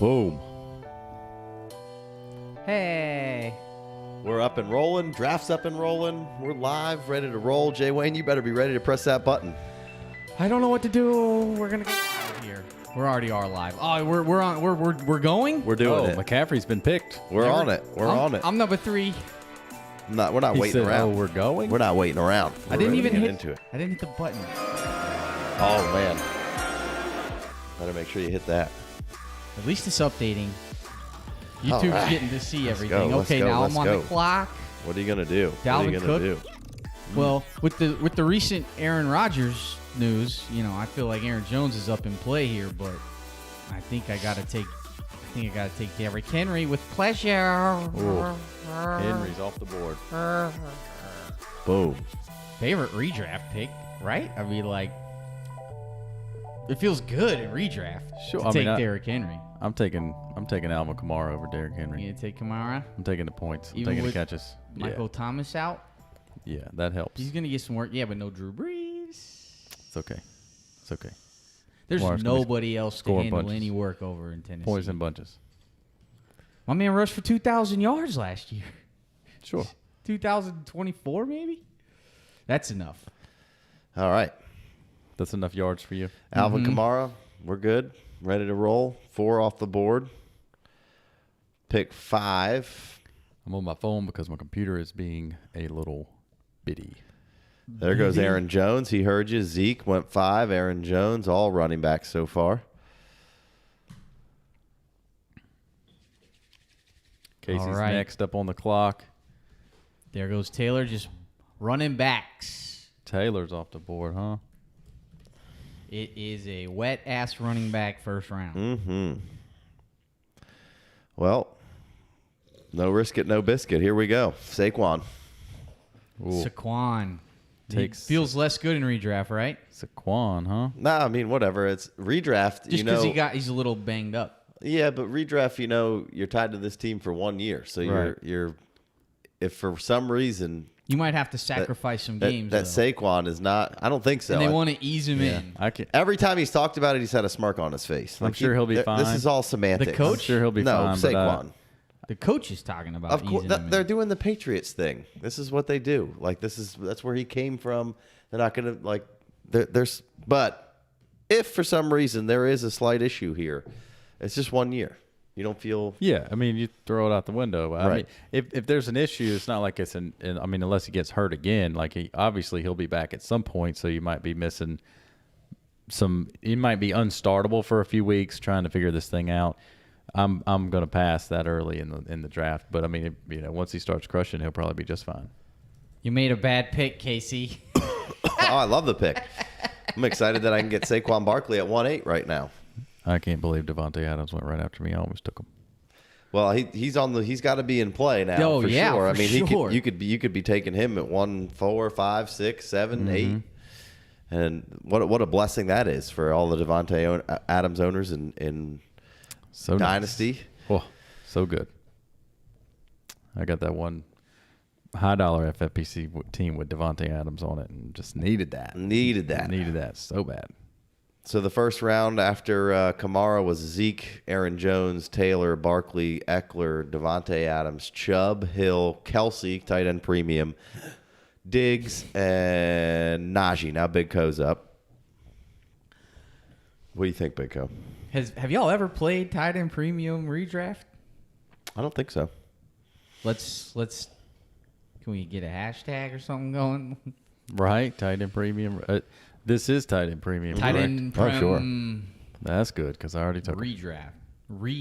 Boom. Hey. We're up and rolling. Draft's up and rolling. We're live, ready to roll. Jay Wayne, you better be ready to press that button. I don't know what to do. We're gonna get out of here. We already are live. Oh, we're on. We're going. We're doing it. McCaffrey's been picked. We're on it. We're on it. I'm number 3. We're not waiting around. Oh, we're going. We're not waiting around. I didn't even get hit into it. I didn't hit the button. Oh man. Better make sure you hit that. At least it's updating. YouTube's right. getting to see Let's everything. go, let's Okay, go, now let's I'm on go. the clock. What are you gonna do? What are you Dalvin gonna Cook. do? Well, with the recent Aaron Rodgers news, I feel like Aaron Jones is up in play here, but I think I gotta take Derrick Henry with pleasure. Ooh. Henry's off the board. Boom. Favorite redraft pick, right? I mean, like, it feels good in redraft Sure. to take Derrick Henry. I'm taking Alvin Kamara over Derrick Henry. You gonna take Kamara? I'm taking the points. I'm Even taking the with catches. Michael Thomas out? Yeah, that helps. He's gonna get some work. Yeah, but no Drew Brees. It's okay. It's okay. There's Kamar's gonna be nobody else to scoring handle bunches. any work over in Tennessee. Points and bunches. My man rushed for 2,000 yards last year. Sure. 2024, maybe? That's enough. All right. That's enough yards for you. Alvin Kamara, we're good. Ready to roll. 4 off the board. Pick 5. I'm on my phone because my computer is being a little bitty. There goes Aaron Jones. He heard you. Zeke went 5. Aaron Jones, all running backs so far. Casey's All right. next up on the clock. There goes Taylor just running backs. Taylor's off the board, huh? It is a wet-ass running back first round. Mm-hmm. Well, no risk it, no biscuit. Here we go. Saquon. Ooh. Saquon. Takes- Feels less good in redraft, right? Saquon, huh? Nah, I mean, whatever. It's redraft. Just because he's a little banged up. Yeah, but redraft, you're tied to this team for 1 year. So Right. you're if for some reason You might have to sacrifice some games. that though. Saquon is not, I don't think so. And they want to ease him in. I can. Every time he's talked about it, he's had a smirk on his face. I'm sure he'll be This fine. is all semantics. The coach? I'm sure he'll be No, fine. but, Saquon. The coach is talking about Of course, easing him they're in. doing the Patriots thing. This is what they do. Like that's where he came from. They're not going to like. There's but if for some reason there is a slight issue here, it's just 1 year. You don't feel Yeah, I mean, you throw it out the window. I Right. mean, if there's an issue, it's not like it's I mean, unless he gets hurt again, like he'll be back at some point, so you might be missing some. He might be unstartable for a few weeks trying to figure this thing out. I'm going to pass that early in the draft, but I mean, once he starts crushing, he'll probably be just fine. You made a bad pick, Casey. Oh, I love the pick. I'm excited that I can get Saquon Barkley at 1.8 right now. I can't believe Devontae Adams went right after me. I almost took him. Well, he's got to be in play now. Oh, for yeah, sure. I for mean, sure. you could be taking him at 1, 4, 5, 6, 7, 8, and what a blessing that is for all the Devontae Adams owners in So Dynasty. Nice. Oh, so good. I got that one high dollar FFPC team with Devontae Adams on it, and just needed that. Needed that so bad. So the first round after Kamara was Zeke, Aaron Jones, Taylor, Barkley, Eckler, Devontae Adams, Chubb, Hill, Kelsey, tight end premium, Diggs, and Najee. Now Big Co's up. What do you think, Big Co? Have y'all ever played tight end premium redraft? I don't think so. Let's. Can we get a hashtag or something going? Right, tight end premium. This is tight end premium. Tight correct? end Oh, prem sure. That's good because I already took him. redraft.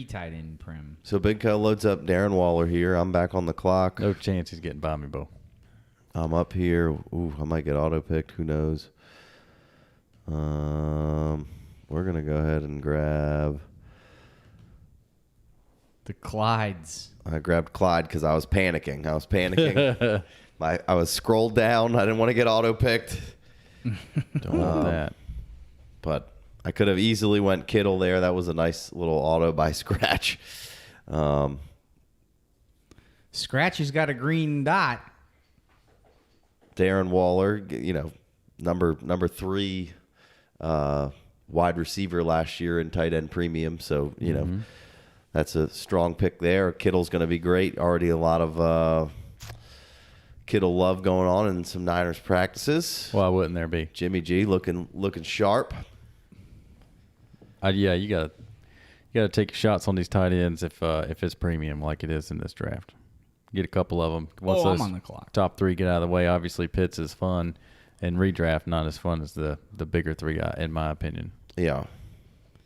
Tight end prim. So Big Co loads up Darren Waller here. I'm back on the clock. No chance he's getting by me, Bo. I'm up here. Ooh, I might get auto-picked. Who knows? We're going to go ahead and grab... The Clydes. I grabbed Clyde because I was panicking. I was scrolled down. I didn't want to get auto-picked. Don't want that. But I could have easily went Kittle there. That was a nice little auto by Scratch. Scratch has got a green dot. Darren Waller, number 3 wide receiver last year in tight end premium. So, That's a strong pick there. Kittle's going to be great. Already a lot of Kittle love going on in some Niners practices. Why wouldn't there be? Jimmy G looking sharp. Yeah, you got to take shots on these tight ends if it's premium like it is in this draft. Get a couple of them. Once I'm on the clock. Top 3 get out of the way. Obviously, Pitts is fun, and redraft not as fun as the bigger 3 guy, in my opinion. Yeah.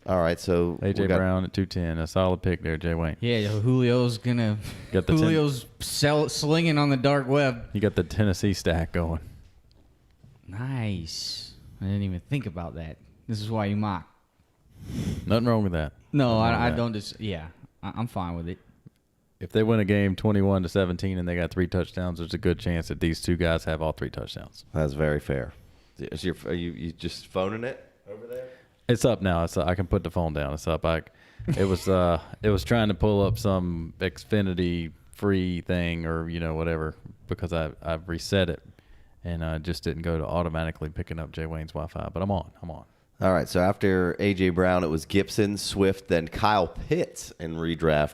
All right, so A.J. Brown at 210. A solid pick there, Jay Wayne. Yeah, Julio's gonna. Got the Julio's slinging on the dark web. You got the Tennessee stack going. Nice. I didn't even think about that. This is why you mock. Nothing wrong with that. No, Nothing wrong I with that. don't just. Yeah, I'm fine with it. If they win a game 21-17 and they got 3 touchdowns, there's a good chance that these 2 guys have all 3 touchdowns. That's very fair. Are you just phoning it over there? It's up now. I can put the phone down. It's up. It was trying to pull up some Xfinity free thing or whatever because I've reset it and just didn't go to automatically picking up Jay Wayne's Wi-Fi. But I'm on. All right. So after A.J. Brown, it was Gibson, Swift, then Kyle Pitts in redraft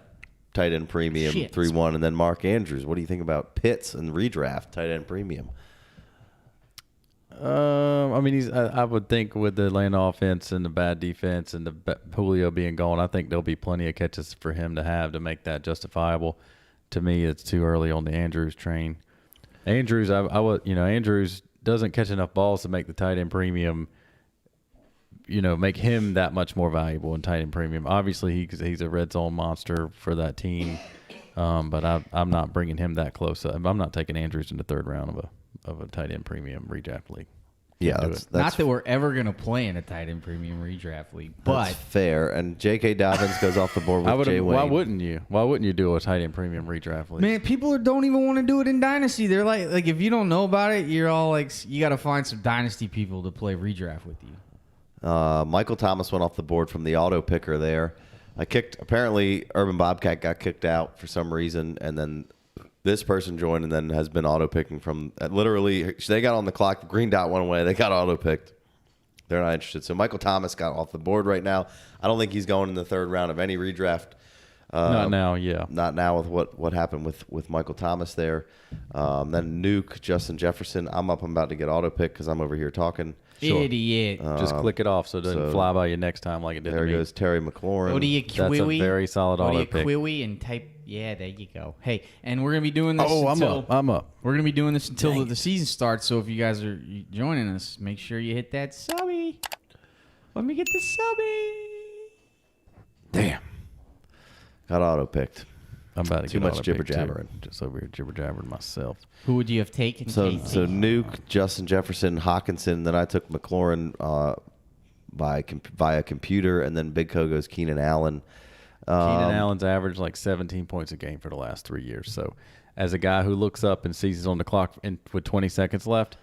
tight end premium 3-1, and then Mark Andrews. What do you think about Pitts and redraft tight end premium? I mean, I would think with the Atlanta offense and the bad defense and the Julio being gone, I think there'll be plenty of catches for him to have to make that justifiable. To me, it's too early on the Andrews train. Andrews, Andrews doesn't catch enough balls to make the tight end premium. Make him that much more valuable in tight end premium. Obviously, he's a red zone monster for that team, but I'm not bringing him that close. I'm not taking Andrews in the 3rd round of a tight end premium redraft league. Yeah, that's not that we're ever going to play in a tight end premium redraft league, but that's fair. And J.K. Dobbins goes off the board with Jay Wayne. Why wouldn't you? Why wouldn't you do a tight end premium redraft league? Man, people don't even want to do it in Dynasty. They're like if you don't know about it, you're all like, you got to find some Dynasty people to play redraft with you. Michael Thomas went off the board from the auto picker there. Apparently Urban Bobcat got kicked out for some reason, and then this person joined and then has been auto picking from literally. They got on the clock. The green dot went away. They got auto picked. They're not interested. So Michael Thomas got off the board right now. I don't think he's going in the 3rd round of any redraft. Not now, yeah. Not now with what happened with Michael Thomas there. Then Nuke, Justin Jefferson. I'm about to get auto pick because I'm over here talking. Sure. Idiot. Just click it off so it doesn't fly by you next time like it did There to me. goes Terry McLaurin. Go to your That's a Quiwi. very solid Go to auto your pick. Quiwi and type. Yeah, there you go. Hey, and we're gonna be doing this. I'm up. We're gonna be doing this until the season starts. So if you guys are joining us, make sure you hit that subby. Let me get the subby. Damn. Got auto picked. I'm about to Too get much auto jibber pick, too. jabbering. Just over here jibber jabbering myself. Who would you have taken? So Casey? Nuke, Justin Jefferson, Hawkinson. Then I took McLaurin via computer, and then Big Co goes Keenan Allen. Keenan Allen's averaged like 17 points a game for the last 3 years. So as a guy who looks up and sees he's on the clock with 20 seconds left,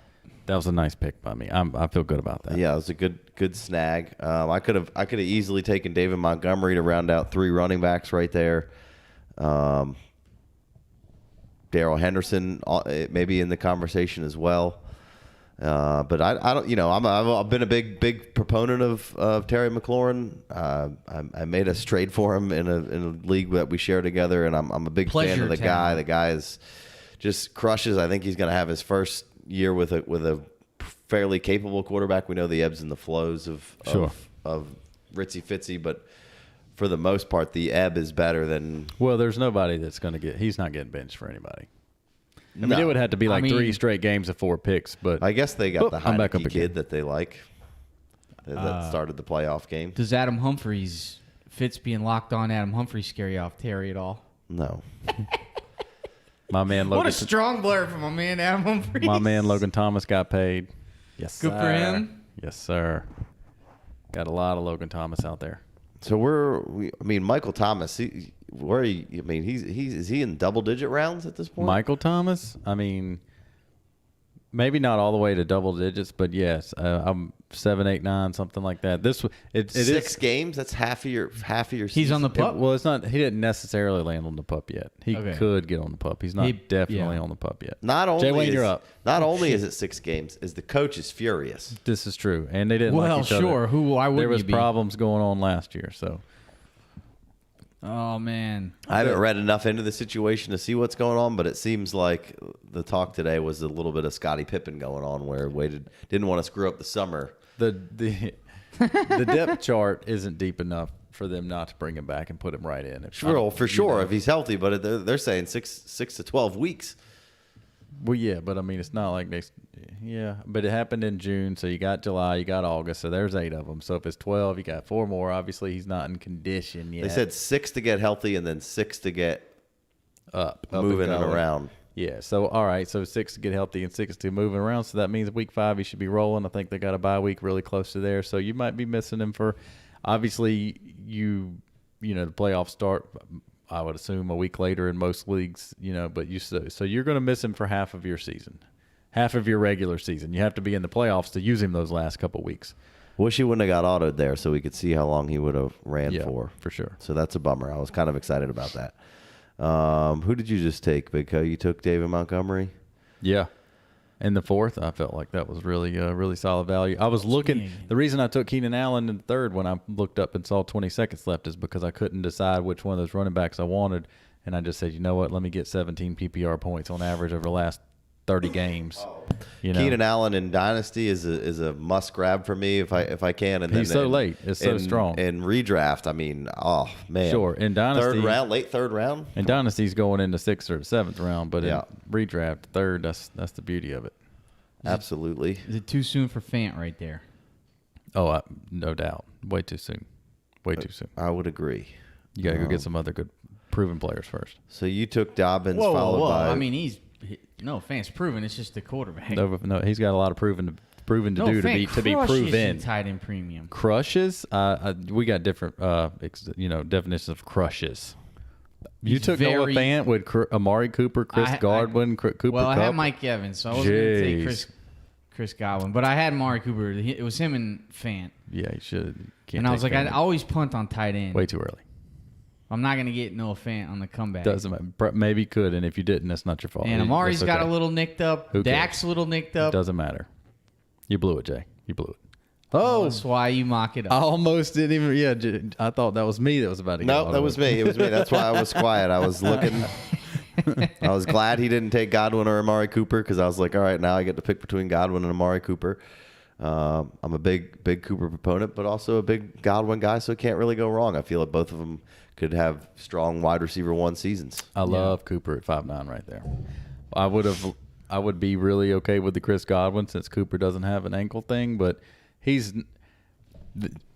that was a nice pick by me. I feel good about that. Yeah, it was a good snag. I could have easily taken David Montgomery to round out 3 running backs right there. Darrell Henderson maybe in the conversation as well. But I don't, I've been a big proponent of Terry McLaurin. I made us trade for him in a league that we share together, and I'm a big fan of the guy. The guy is just crushes. I think he's going to have his first year with a fairly capable quarterback. We know the ebbs and the flows of Ritzy Fitzy, but for the most part, the ebb is better than. Well, there's nobody that's going to get. He's not getting benched for anybody. I mean, it would have to be like 3 straight games of 4 picks, but I guess they got the Heineke again. kid that they like that started the playoff game. Does Adam Humphries, Fitz being locked on Adam Humphries, scare you off Terry at all? No. My man Logan. What a strong blur from my man Adam Humphries. My man Logan Thomas got paid. Yes, Good sir. for him. Yes, sir. Got a lot of Logan Thomas out there. So Michael Thomas. Is he in double-digit rounds at this point? Michael Thomas. I mean, maybe not all the way to double digits, but yes, I'm 7, 8, 9, something like that. It 6 games. That's half of your season. He's on the pup. Well, it's not. He didn't necessarily land on the pup yet. He could get on the pup. He's not definitely on the pup yet. Not only Jay Wayne, you're up. Not only is it 6 games, is the coach is furious. This is true, and they didn't like each other. Why wouldn't there was you be? problems going on last year, so Oh man, I haven't read enough into the situation to see what's going on, but it seems like the talk today was a little bit of Scottie Pippen going on, where didn't want to screw up the summer. The depth chart isn't deep enough for them not to bring him back and put him right in. For sure, if he's healthy, but they're saying 6 to 12 weeks. Well, yeah, but I mean, it's not like but it happened in June, so you got July, you got August, so there's 8 of them. So if it's 12, you got 4 more. Obviously, he's not in condition yet. They said 6 to get healthy and then 6 to get up moving and around. Yeah, so all right, so 6 to get healthy and 6 to moving around. So that means week 5 he should be rolling. I think they got a bye week really close to there, so you might be missing him for. Obviously, the playoffs start. I would assume a week later in most leagues, but so you're going to miss him for half of your season, half of your regular season. You have to be in the playoffs to use him those last couple weeks. Wish he wouldn't have got autoed there so we could see how long he would have ran for sure. So that's a bummer. I was kind of excited about that. Who did you just take, Big Co? You took David Montgomery? Yeah. In the 4th, I felt like that was really solid value. I was looking. The reason I took Keenan Allen in the 3rd when I looked up and saw 20 seconds left is because I couldn't decide which one of those running backs I wanted, and I just said, you know what, let me get 17 PPR points on average over the last 30 games. Keenan Allen in Dynasty is a must grab for me if I can. And he's so late. It's so strong. In redraft, I mean, oh man. Sure. In Dynasty, late third round. In Dynasty's going into 6th or 7th round, but in redraft 3rd, that's the beauty of it. Absolutely. Is it too soon for Fant right there? Oh, no doubt. Way too soon. Way too soon. I would agree. You got to go get some other good proven players first. So you took Dobbins followed by. I mean, Fant's proven. It's just the quarterback. No, he's got a lot of proven to do to be proven. Tight end premium Crushes. We got different definitions of crushes. You took Noah Fant with Amari Cooper, Chris Godwin, Cooper Well, I Kupp. had Mike Evans, so I wasn't going to take Chris Godwin. But I had Amari Cooper. It was him and Fant. Yeah, you should. And I was like, I always punt on tight end. Way too early. I'm not going to get Noah Fant on the comeback. Doesn't matter. Maybe could, and if you didn't, that's not your fault. And Amari's got a little nicked up. Dak's a little nicked up. Doesn't matter. You blew it, Jay. You blew it. Oh, that's why you mock it up. I almost didn't even. Yeah, I thought that was me that was about to get No, that was me. It was me. That's why I was quiet. I was looking. I was glad he didn't take Godwin or Amari Cooper because I was like, all right, now I get to pick between Godwin and Amari Cooper. I'm a big Cooper proponent, but also a big Godwin guy, so it can't really go wrong. I feel like both of them could have strong wide receiver 1 seasons. I love Cooper at 5'9" right there. I would be really okay with the Chris Godwin since Cooper doesn't have an ankle thing, but he's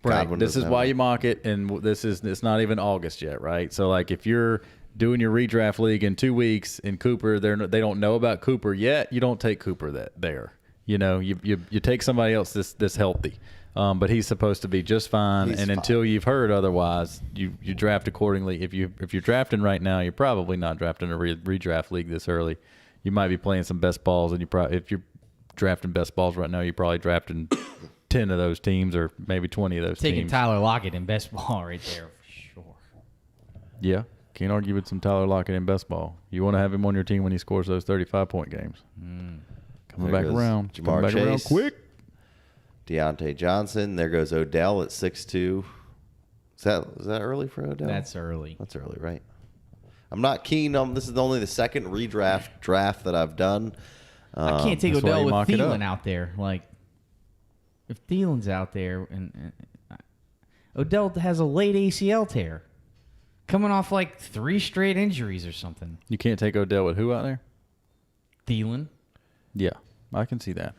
right. This is why you mock it, and it's not even August yet, right? So like if you're doing your redraft league in 2 weeks and Cooper, they don't know about Cooper yet, you don't take Cooper there. You take somebody else that's healthy. But he's supposed to be just fine, until you've heard otherwise, you draft accordingly. If you're drafting right now, you're probably not drafting a redraft league this early. You might be playing some best balls, and if you're drafting best balls right now, you're probably drafting 10 of those teams or maybe 20 of those teams. Taking Tyler Lockett in best ball right there for sure. Yeah, can't argue with some Tyler Lockett in best ball. You want to have him on your team when he scores those 35-point games. Coming back around. Jamar Chase. Around quick. Deontay Johnson. There goes Odell at 6'2". Is that early for Odell? That's early. That's early, right? I'm not keen on. This is only the second draft that I've done. I can't take Odell with Thielen out there. Like, if Thielen's out there, and Odell has a late ACL tear, coming off like 3 straight injuries or something. You can't take Odell with who out there? Thielen. Yeah, I can see that.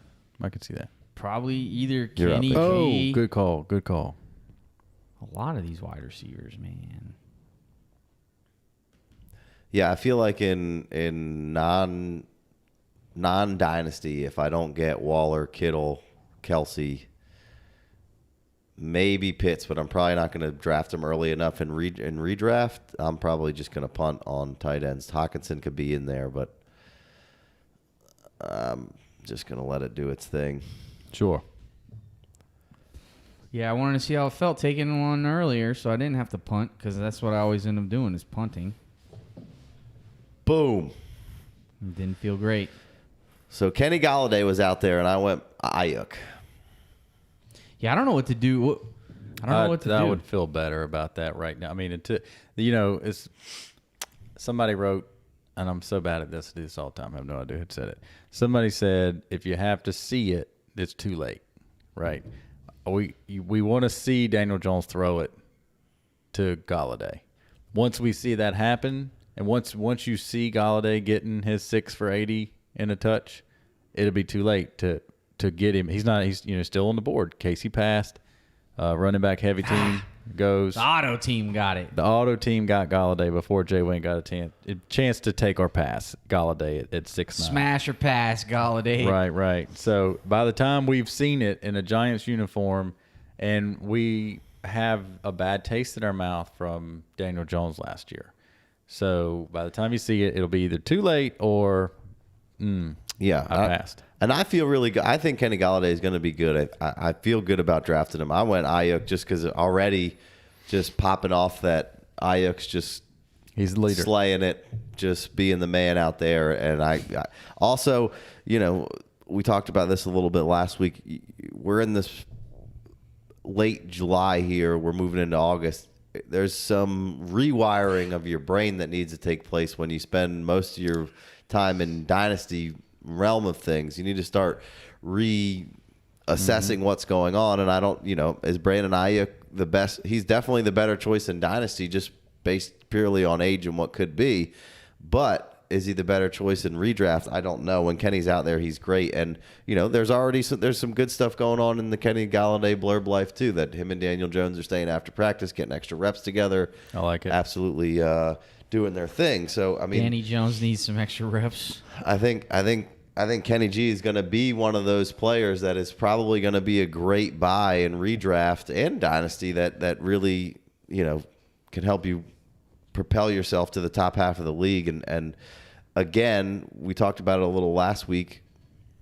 Probably either Kenny G. Oh, good call. A lot of these wide receivers, man. Yeah, I feel like in non-dynasty, if I don't get Waller, Kittle, Kelsey, maybe Pitts, but I'm probably not going to draft him early enough in redraft. I'm probably just going to punt on tight ends. Hawkinson could be in there, but I'm just going to let it do its thing. Sure. Yeah, I wanted to see how it felt taking one earlier, so I didn't have to punt because that's what I always end up doing is punting. Boom. It didn't feel great. So Kenny Golladay was out there, and I went Ayuk. Yeah, I don't know what to do. I don't know what to do. I would feel better about that right now. I mean, it's somebody wrote, and I'm so bad at this. I do this all the time. I have no idea who said it. Somebody said, if you have to see it, it's too late, right? We want to see Daniel Jones throw it to Galladay. Once we see that happen, and once you see Galladay getting his 6 for 80 in a touch, it'll be too late to get him. He's still on the board. Casey passed. Running back heavy team goes. The auto team got it. The auto team got Galladay before Jay Wayne got a chance to take or pass Galladay at 6'9". Smash or pass Galladay. Right. So by the time we've seen it in a Giants uniform, and we have a bad taste in our mouth from Daniel Jones last year. So by the time you see it, it'll be either too late or I passed. And I feel really good. I think Kenny Galladay is going to be good. I feel good about drafting him. I went Ayuk just because already just popping off that Ayuk's just he's the leader, slaying it, just being the man out there. And I also, we talked about this a little bit last week. We're in this late July here. We're moving into August. There's some rewiring of your brain that needs to take place when you spend most of your time in Dynasty realm of things. You need to start reassessing what's going on. And I don't, is Brandon Ayuk the best? He's definitely the better choice in Dynasty, just based purely on age and what could be. But is he the better choice in redraft? I don't know. When Kenny's out there, he's great. And, there's some good stuff going on in the Kenny Galladay blurb life, too, that him and Daniel Jones are staying after practice, getting extra reps together. I like it. Absolutely doing their thing. So, I mean, Danny Jones needs some extra reps. I think Kenny G is going to be one of those players that is probably going to be a great buy in redraft and Dynasty that really, can help you propel yourself to the top half of the league. And again, we talked about it a little last week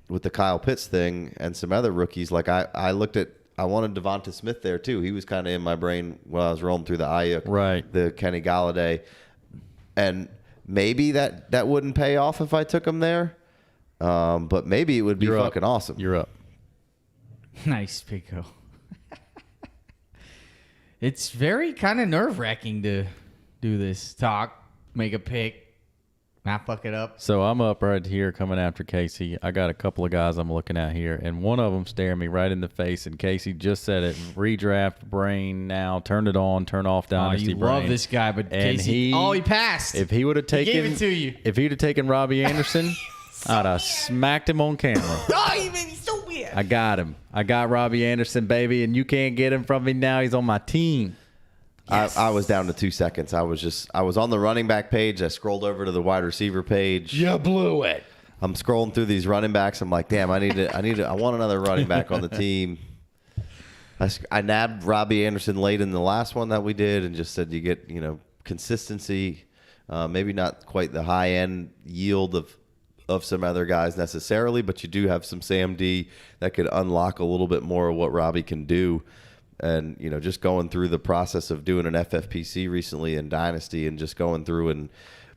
with the Kyle Pitts thing and some other rookies. Like I wanted Devonta Smith there too. He was kind of in my brain when I was rolling through the Ayuk, right, the Kenny Galladay, and maybe that wouldn't pay off if I took him there. But maybe it would be fucking awesome. You're up. Nice, Pico. It's very kind of nerve-wracking to do this. Make a pick, not fuck it up. So I'm up right here coming after Casey. I got a couple of guys I'm looking at here, and one of them staring me right in the face, and Casey just said it. Redraft brain now. Turn it on. Turn off Dynasty brain. Love this guy, but and Casey, he passed. If he would have taken, he gave it to you. If he'd have taken Robbie Anderson, I'd have smacked him on camera. Oh, he's so weird. I got him. I got Robbie Anderson, baby, and you can't get him from me now. He's on my team. Yes. I was down to 2 seconds. I was on the running back page. I scrolled over to the wide receiver page. You blew it. I'm scrolling through these running backs. I'm like, damn, I want another running back on the team. I nabbed Robbie Anderson late in the last one that we did and just said you get, consistency, maybe not quite the high end yield of some other guys necessarily, but you do have some Sam D that could unlock a little bit more of what Robbie can do. And, just going through the process of doing an FFPC recently in Dynasty and just going through and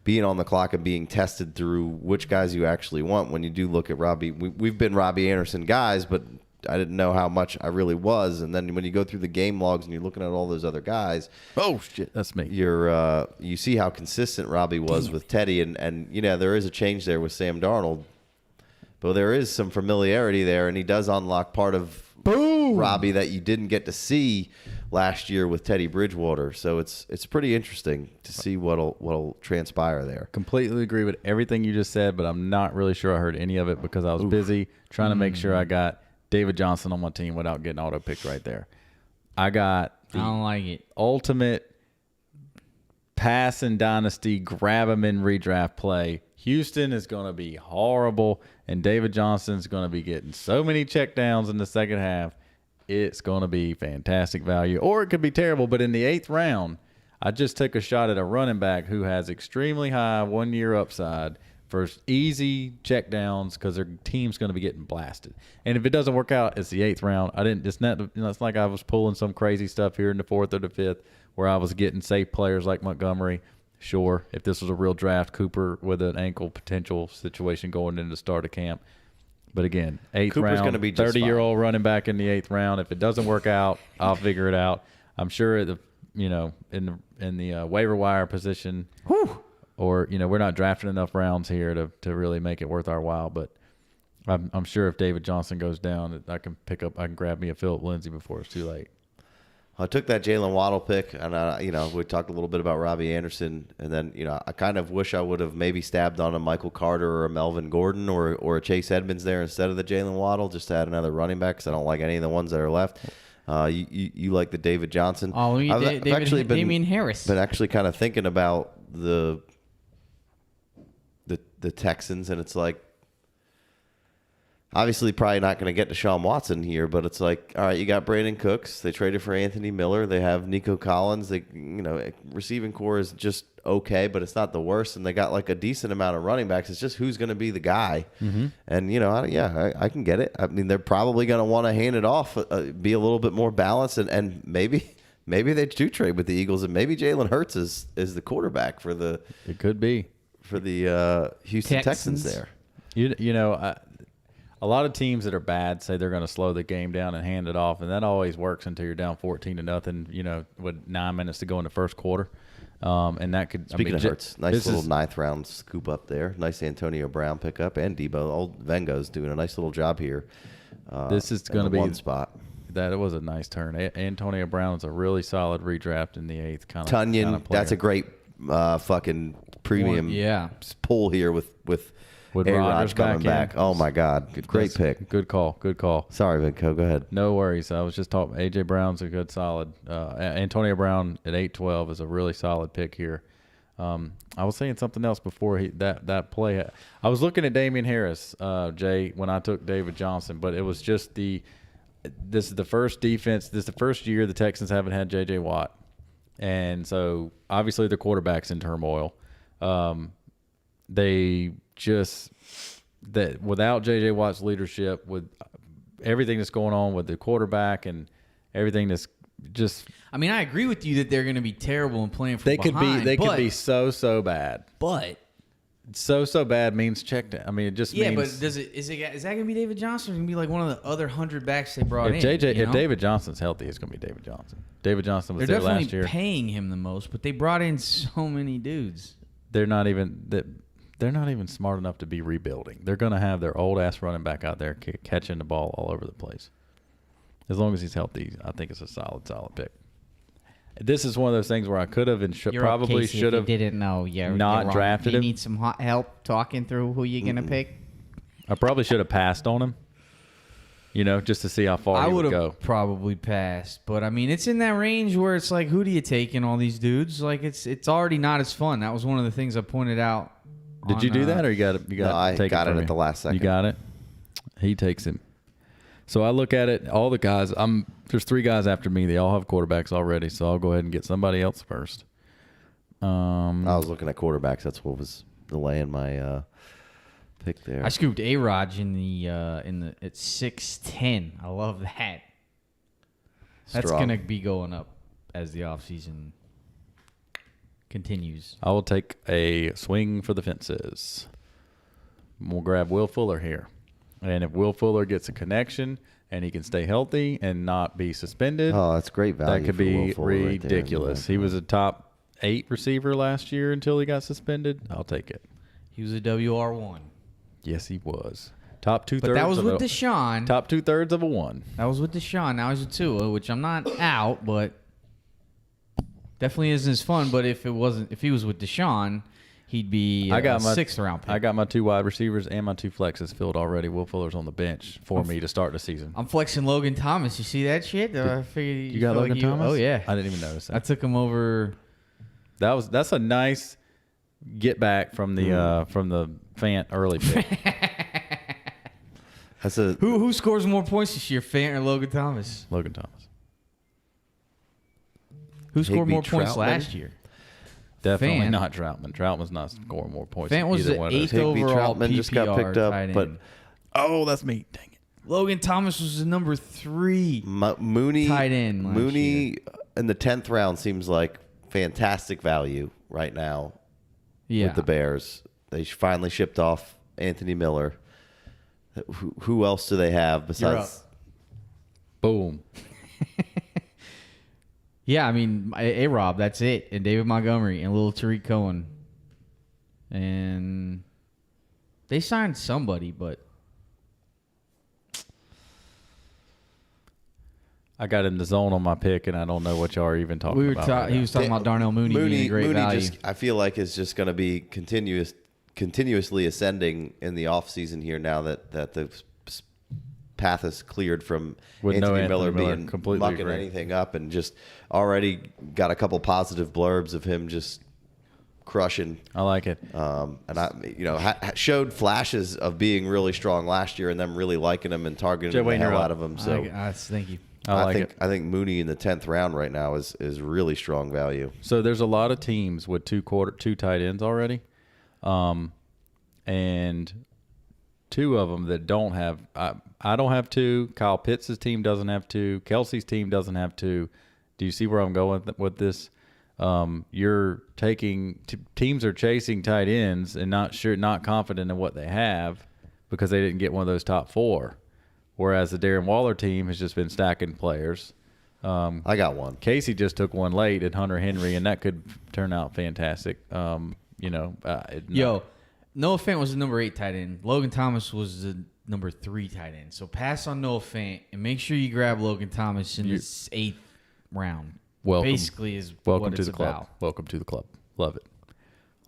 being on the clock and being tested through which guys you actually want. When you do look at Robbie, we've been Robbie Anderson guys, but I didn't know how much I really was. And then when you go through the game logs and you're looking at all those other guys, oh shit, that's me. You see how consistent Robbie was with Teddy, and there is a change there with Sam Darnold, but there is some familiarity there, and he does unlock part of Robbie that you didn't get to see last year with Teddy Bridgewater. So it's pretty interesting to see what'll transpire there. Completely agree with everything you just said, but I'm not really sure I heard any of it because I was busy trying to make sure I got David Johnson on my team without getting auto picked right there. I got I don't like it. Ultimate pass and Dynasty, grab him in redraft play. Houston is going to be horrible, and David Johnson's going to be getting so many checkdowns in the second half. It's going to be fantastic value, or it could be terrible. But in the 8th round, I just took a shot at a running back who has extremely high one-year upside for easy checkdowns because their team's going to be getting blasted. And if it doesn't work out, it's the 8th round. It's like I was pulling some crazy stuff here in the 4th or the 5th where I was getting safe players like Montgomery. Sure, if this was a real draft, Cooper with an ankle potential situation going into the start of camp, But again, eighth Cooper's round, gonna be just 30-year-old running back in the 8th round. If it doesn't work out, I'll figure it out. I'm sure in the waiver wire position, or we're not drafting enough rounds here to really make it worth our while. But I'm sure if David Johnson goes down, I can grab me a Philip Lindsay before it's too late. I took that Jalen Waddle pick, and we talked a little bit about Robbie Anderson, and then I kind of wish I would have maybe stabbed on a Michael Carter or a Melvin Gordon or a Chase Edmonds there instead of the Jalen Waddle, just to add another running back, because I don't like any of the ones that are left. You like the David Johnson? Oh, Damian Harris. Been actually kind of thinking about the Texans, and it's like, obviously, probably not going to get Deshaun Watson here, but it's like, all right, you got Brandon Cooks. They traded for Anthony Miller. They have Nico Collins. Receiving core is just okay, but it's not the worst. And they got like a decent amount of running backs. It's just who's going to be the guy. Mm-hmm. And I can get it. I mean, they're probably going to want to hand it off, be a little bit more balanced, and maybe they do trade with the Eagles, and maybe Jalen Hurts is the quarterback for the. It could be for the Houston Texans there. A lot of teams that are bad say they're going to slow the game down and hand it off, and that always works until you're down 14-0. With 9 minutes to go in the first quarter, and that could. Speaking of Hurts, nice little 9th round scoop up there. Nice Antonio Brown pickup, and Debo. Old Vengo's doing a nice little job here. This is going to be one spot. That was a nice turn. Antonio Brown is a really solid redraft in the 8th kind of. Tunyon, that's a great fucking premium pull here with A-Rod coming back. Oh, my God. Great pick. Good call. Sorry, Vinco. Go ahead. No worries. I was just talking. A.J. Brown's a good, solid. Antonio Brown at 8-12 is a really solid pick here. I was saying something else before that play. I was looking at Damian Harris, Jay, when I took David Johnson, but it was just this is the first defense. This is the first year the Texans haven't had J.J. Watt. And so, obviously, the quarterback's in turmoil. Without J.J. Watt's leadership, with everything that's going on with the quarterback and everything that's just. I mean, I agree with you that they're going to be terrible and playing from behind. They could be so bad. But so bad means check down. I mean, it just means. Yeah, but is that going to be David Johnson, or going to be like one of the other 100 backs they brought in? If David Johnson's healthy, it's going to be David Johnson. David Johnson was there last year. They're definitely paying him the most, but they brought in so many dudes. They're not even smart enough to be rebuilding. They're going to have their old ass running back out there catching the ball all over the place. As long as he's healthy, I think it's a solid pick. This is one of those things where I could have and probably should have. Didn't know. Not drafted him. You need some help talking through who you're going to pick. I probably should have passed on him. Just to see how far he would go. I would have probably passed, but I mean, it's in that range where it's like, who do you take in all these dudes? Like, it's already not as fun. That was one of the things I pointed out. Did you do that, or you got it? No, I got it at the last second. You got it. He takes him. So I look at it. All the guys. There's 3 guys after me. They all have quarterbacks already. So I'll go ahead and get somebody else first. I was looking at quarterbacks. That's what was delaying my pick there. I scooped A-Rod at 6'10". I love that. That's going to be going up as the offseason continues. I will take a swing for the fences. We'll grab Will Fuller here. And if Will Fuller gets a connection and he can stay healthy and not be suspended, that's great value. That could be ridiculous. Right, he was a top 8 receiver last year until he got suspended. I'll take it. He was a WR1. Yes, he was. Top 2/3. But that was with Deshaun. Top 2/3 of a 1. That was with Deshaun. Now he's with Tua, which I'm not out, but definitely isn't as fun. But if he was with Deshaun, he'd be a 6th round pick. I got my 2 wide receivers and my 2 flexes filled already. Will Fuller's on the bench for me to start the season. I'm flexing Logan Thomas. You see that shit? I figured you got Logan Thomas? Oh yeah. I didn't even notice that. I took him over. That's a nice get back from the Fant early pick. Who scores more points this year, Fant or Logan Thomas? Logan Thomas. Who scored more points last year? Definitely not Troutman. Troutman's not scoring more points. Fant was the 8th overall Troutman PPR just got picked up, but that's me. Dang it. Logan Thomas was the number 3 Mooney tight end. Mooney in the 10th round seems like fantastic value right now. Yeah. With the Bears, they finally shipped off Anthony Miller. Who else do they have You're besides? up. Boom. Yeah, I mean, A-Rob, that's it. And David Montgomery and little Tariq Cohen. And they signed somebody, but I got in the zone on my pick, and I don't know what y'all are even talking about. Right he was talking about Darnell Mooney being a great value. I feel like is just going to be continuously ascending in the offseason here now that the path is cleared from With Anthony no Anthony Miller Miller, being completely mucking agree. anything up, and just already got a couple positive blurbs of him just crushing. I like it. And I showed flashes of being really strong last year, and them really liking him and targeting Jay the Wayne, hell you're out up. of him. So Thank you. I think Mooney in the 10th round right now is really strong value. So there's a lot of teams with two tight ends already, and two of them that don't have. I don't have two. Kyle Pitts' team doesn't have two. Kelsey's team doesn't have two. Do you see where I'm going with this? You're taking teams are chasing tight ends and not confident in what they have because they didn't get one of those top four. Whereas the Darren Waller team has just been stacking players. I got one. Casey just took one late at Hunter Henry, and that could turn out fantastic. Noah Fant was the number 8 tight end. Logan Thomas was the number 3 tight end. So pass on Noah Fant and make sure you grab Logan Thomas in this 8th round. Welcome. Basically is welcome what to it's the club. about. Welcome to the club. Love it.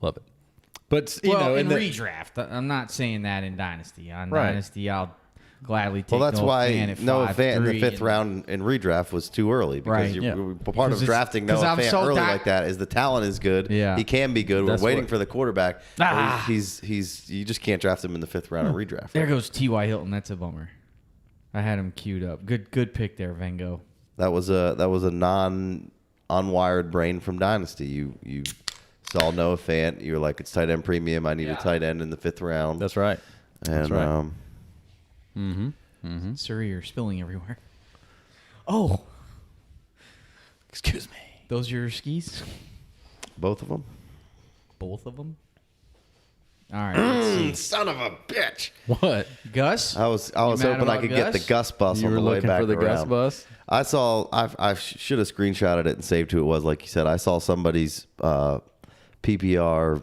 Love it. But In redraft, I'm not saying that in Dynasty. On Dynasty, I'll gladly take Well, that's Noah why Fant at Noah Fant in the 5'3" 5th round in redraft was too early because part of Because drafting it's- 'cause Noah I'm Fant so early di- like that is the talent is good. Yeah. He can be good. That's We're waiting what- for the quarterback. He's you just can't draft him in the 5th round in redraft. There goes T.Y. Hilton. That's a bummer. I had him queued up. Good pick there, Vengo. That was a non-unwired brain from Dynasty. You saw Noah Fant. You were like, it's tight end premium. I need a tight end in the 5th round. That's right. And right. Sorry, you're spilling everywhere. Oh. Excuse me. Those your skis? both of them. Both of them? All right. Let's see. Son of a bitch. What? Gus? I was You mad hoping I about could get the Gus? Gus bus You on were the way looking back for the Gus around. bus? I saw. I should have screenshotted it and saved who it was. Like you said, I saw somebody's PPR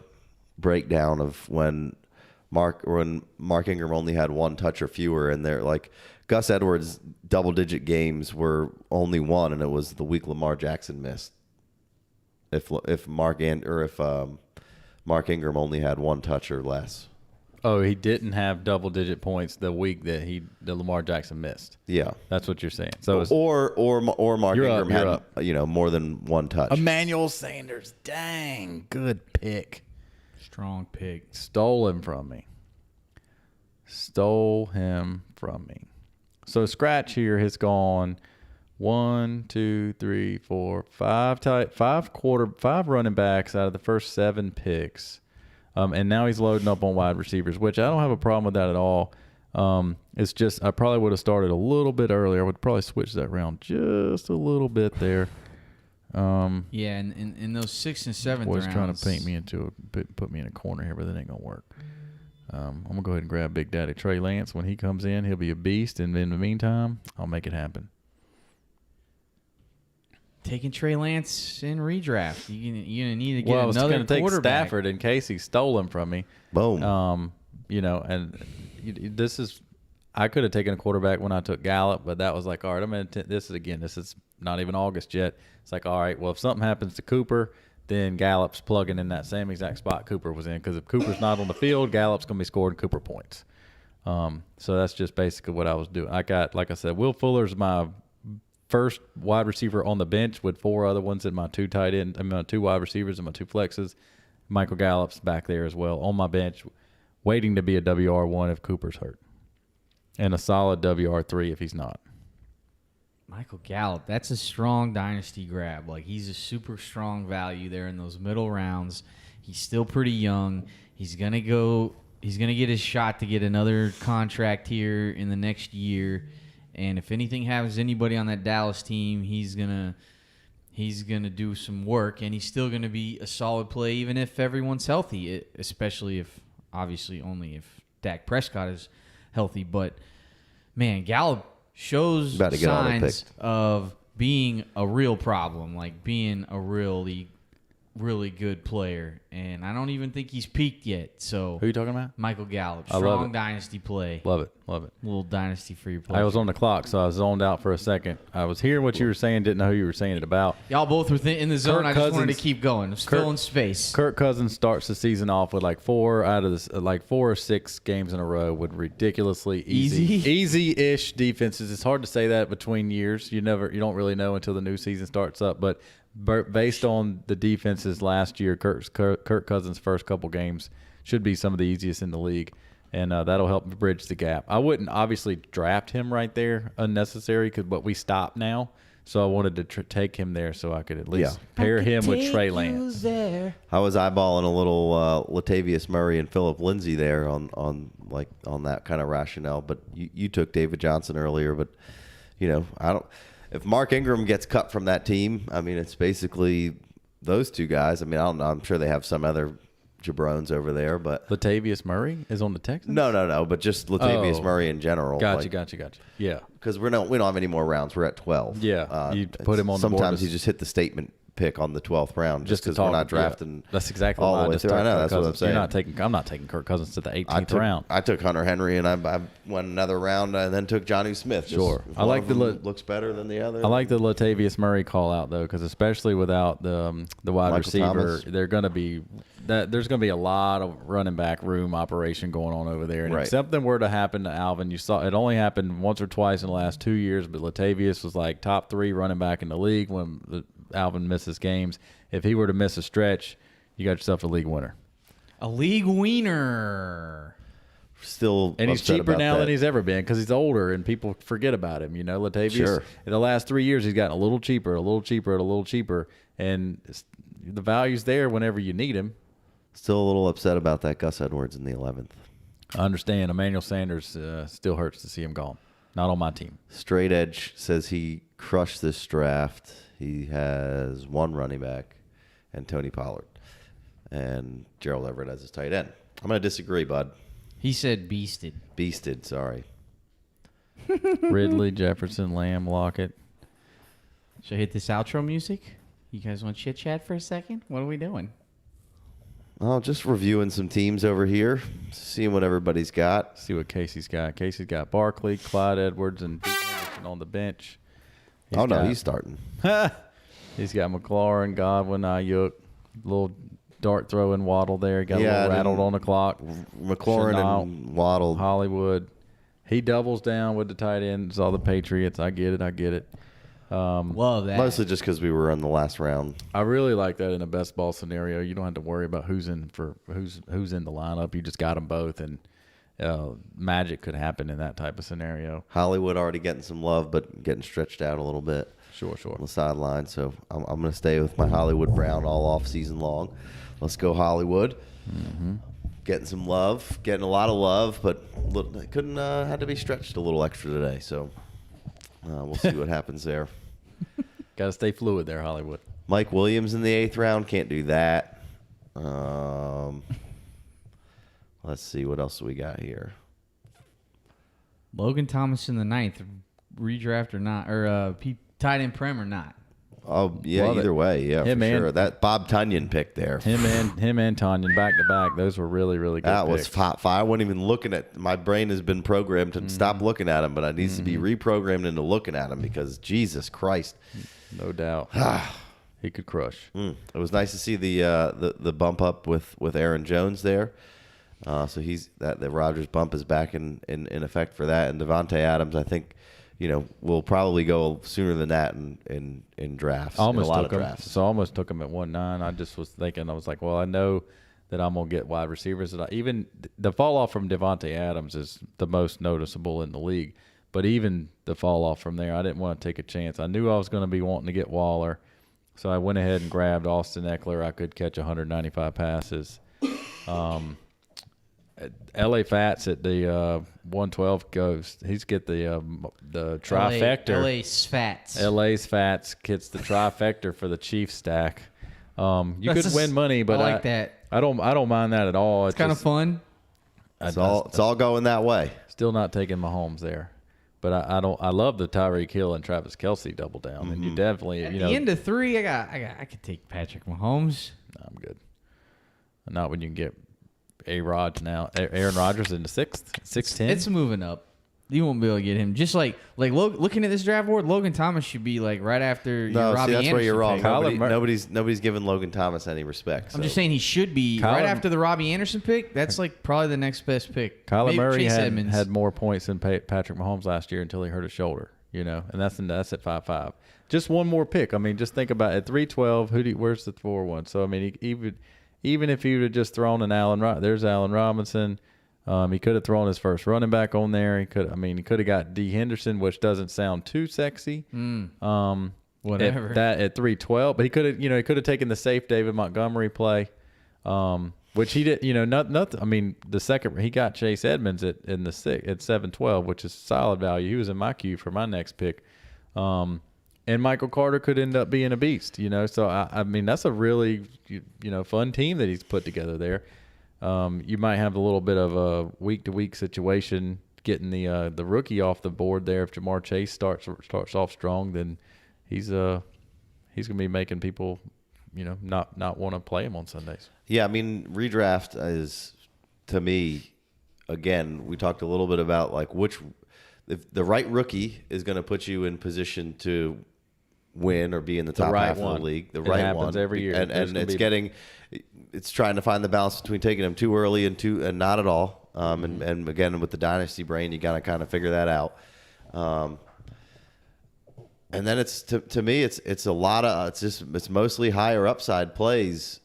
breakdown of when Mark Ingram only had one touch or fewer, and they're like Gus Edwards' double-digit games were only one, and it was the week Lamar Jackson missed. If Mark Ingram only had one touch or less. Oh, he didn't have double-digit points the week that Lamar Jackson missed. Yeah. That's what you're saying. So it's Or Mark You're Ingram up, you're had more than one touch. Emmanuel Sanders. Dang, good pick. Strong pick. Stole him from me. So Scratch here has gone 1, 2, 3, 4, 5 running backs out of the first 7 picks. And now he's loading up on wide receivers, which I don't have a problem with that at all. It's just I probably would have started a little bit earlier. I would probably switch that around just a little bit there. Yeah, and in those 6th and 7th Boy's rounds. trying to paint me put me in a corner here, but that ain't gonna work. I'm gonna go ahead and grab Big Daddy Trey Lance. When he comes in, he'll be a beast, and in the meantime, I'll make it happen. Taking Trey Lance in redraft. You're gonna need to get Well, I was another gonna take quarterback. Stafford in case he stole him from me. Boom. And this is I could have taken a quarterback when I took Gallup, but that was like, all right, this is not even August yet. It's like, all right, well, if something happens to Cooper, then Gallup's plugging in that same exact spot Cooper was in, because if Cooper's not on the field, Gallup's going to be scoring Cooper points. So that's just basically what I was doing. I got, like I said, Will Fuller's my first wide receiver on the bench with 4 other ones in my 2 tight end, my 2 wide receivers and my 2 flexes. Michael Gallup's back there as well on my bench, waiting to be a WR1 if Cooper's hurt, and a solid WR3 if he's not. Michael Gallup, that's a strong dynasty grab. Like, he's a super strong value there in those middle rounds. He's still pretty young. He's gonna get his shot to get another contract here in the next year. And if anything happens to anybody on that Dallas team, he's gonna do some work, and he's still gonna be a solid play even if everyone's healthy, especially if, obviously, only if Dak Prescott is healthy. But man, Gallup shows About to get signs auto-picked. of being a real problem, like being a really good player, and I don't even think he's peaked yet. So Who you talking about? Michael Gallup, I love strong it. dynasty play. Love it. Little dynasty for your play. I was on the clock, so I was zoned out for a second. I was hearing what you were saying, didn't know who you were saying it about. Y'all both were in the zone. Kirk I just wanted to Cousins- keep going. Just filling space. Kirk Cousins starts the season off with like 4 or 6 games in a row with ridiculously easy-ish defenses. It's hard to say that between years. You don't really know until the new season starts up. But based on the defenses last year, Kirk Cousins' first couple games should be some of the easiest in the league. And that'll help bridge the gap. I wouldn't obviously draft him right there unnecessary, but we stopped now. So I wanted to take him there so I could at least pair him with Trey Lance. I was eyeballing a little Latavius Murray and Phillip Lindsay there on that kind of rationale. But you took David Johnson earlier. But if Mark Ingram gets cut from that team, I mean, it's basically those two guys. I mean, I don't know. I'm sure they have some other jabrones over there, but Latavius Murray is on the Texans? No, but just Latavius Murray in general. Gotcha. Yeah. Because we don't have any more rounds. We're at 12. Yeah, you put him on the board. Sometimes you just hit the statement pick on the 12th round just because we're not drafting. Yeah. That's exactly all why the way I just through. I know Kirk that's what I'm Cousins. saying. I'm not taking Kirk Cousins to the 18th round. I took Hunter Henry and I went another round and then took Jonnu Smith. Sure, I like looks better than the other. I like the Latavius Murray call out though, because especially without the wide Michael receiver, Thomas. there's going to be a lot of running back room operation going on over there. And Right. if something were to happen to Alvin, you saw it only happened once or twice in the last 2 years, but Latavius was like top 3 running back in the league when Alvin misses games. If he were to miss a stretch, you got yourself a league winner. A league wiener. Still, And he's upset cheaper about now that. than he's ever been because he's older and people forget about him. Latavius, Sure. in the last 3 years, he's gotten a little cheaper. And the value's there whenever you need him. Still a little upset about that Gus Edwards in the 11th. I understand. Emmanuel Sanders still hurts to see him gone. Not on my team. Straight Edge says he crushed this draft. He has 1 running back and Tony Pollard and Gerald Everett as his tight end. I'm going to disagree, bud. He said beasted. Beasted, sorry. Ridley, Jefferson, Lamb, Lockett. Should I hit this outro music? You guys want to chit chat for a second? What are we doing? Oh, just reviewing some teams over here, seeing what everybody's got. See what Casey's got. Casey's got Barkley, Clyde Edwards, and Henderson on the bench. He's starting. He's got McLaurin, Godwin, Ayuk, little dart throwing Waddle there. Got a little rattled on the clock. McLaurin and Waddle. Hollywood. He doubles down with the tight ends. All the Patriots. I get it. Love that. Mostly just because we were in the last round. I really like that in a best ball scenario. You don't have to worry about who's in the lineup. You just got them both, and magic could happen in that type of scenario. Hollywood already getting some love, but getting stretched out a little bit. Sure. On the sideline. So I'm going to stay with my Hollywood Brown all off season long. Let's go Hollywood. Mm-hmm. Getting some love, getting a lot of love, but couldn't had to be stretched a little extra today. So we'll see what happens there. Got to stay fluid there, Hollywood. Mike Williams in the 8th round, can't do that. Let's see what else we got here. Logan Thomas in the 9th, redraft or not, or tight end prem or not. Oh yeah, Love either it. way, yeah, Him for and- sure. That Bob Tunyon pick there. Him and Tanyan back to back. Those were really, really good That was picks. hot fire. I wasn't even looking at. My brain has been programmed to stop looking at him, but it needs to be reprogrammed into looking at him because Jesus Christ, No doubt. He could crush. it was nice to see the bump up with Aaron Jones there. So the Rodgers bump is back in effect for that, and Devontae Adams, I think, will probably go sooner than that in drafts. In a lot of drafts. So I almost took him at 1-9. I just was thinking, I was like, well, I know that I'm gonna get wide receivers. Even the fall off from Devontae Adams is the most noticeable in the league. But even the fall off from there, I didn't want to take a chance. I knew I was going to be wanting to get Waller, so I went ahead and grabbed Austin Eckler. I could catch 195 passes. L.A. Fats at the 112 goes. He's get the trifecta. LA's Fats. LA's Fats gets the trifecta for the Chiefs stack. You That's could win money, but I like that. I don't mind that at all. It's kind of fun. It's all going that way. Still not taking Mahomes there. But I don't. I love the Tyreek Hill and Travis Kelce double down, and you definitely, At the end of 3, I could take Patrick Mahomes. No, I'm good. Not when you can get A-Rod now. Aaron Rodgers in the 6'10". It's moving up. You won't be able to get him. Just like looking at this draft board, Logan Thomas should be like right after your Robbie that's Anderson where you're wrong. pick. Nobody's giving Logan Thomas any respect. I'm just saying he should be right after the Robbie Anderson pick. That's like probably the next best pick. Kyler Maybe Murray Chase Edmonds. had more points than Patrick Mahomes last year until he hurt his shoulder. And that's at 5'5". Just one more pick. I mean, just think about it. At 312, where's the 4-1? So I mean, even if he would have just thrown there's Allen Robinson. He could have thrown his first running back on there. He could have got D Henderson, which doesn't sound too sexy. Whatever. At 312, but he could have taken the safe David Montgomery play, which he did. Nothing. I mean, the second he got Chase Edmonds at 712, which is solid value. He was in my queue for my next pick. And Michael Carter could end up being a beast. So I mean that's a really fun team that he's put together there. You might have a little bit of a week-to-week situation getting the rookie off the board there. If Jamar Chase starts off strong, then he's going to be making people, not want to play him on Sundays. Yeah, I mean, redraft is, to me, again, we talked a little bit about like if the right rookie is going to put you in position to win or be in the top half of the league. The right one happens every year, and it's trying to find the balance between taking him too early and not at all. And again, with the Dynasty brain, you got to kind of figure that out. And then it's to me, it's a lot of it's mostly higher upside plays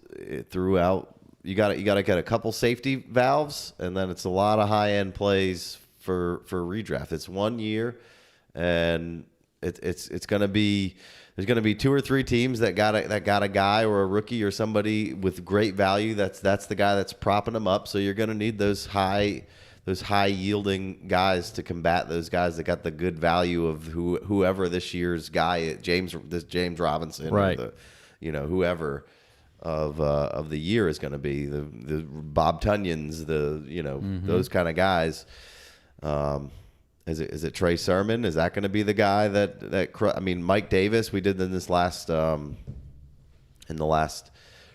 throughout. You got to get a couple safety valves, and then it's a lot of high end plays for redraft. It's 1 year, and it's going to be. There's going to be 2 or 3 teams that got a guy or a rookie or somebody with great value. That's the guy that's propping them up. So you're going to need those high yielding guys to combat those guys that got the good value of whoever this year's guy, James Robinson, right? Or whoever of the year is going to be the Bob Tunyons, those kind of guys. Is it Trey Sermon? Is that going to be the guy I mean, Mike Davis, we did in this last in the last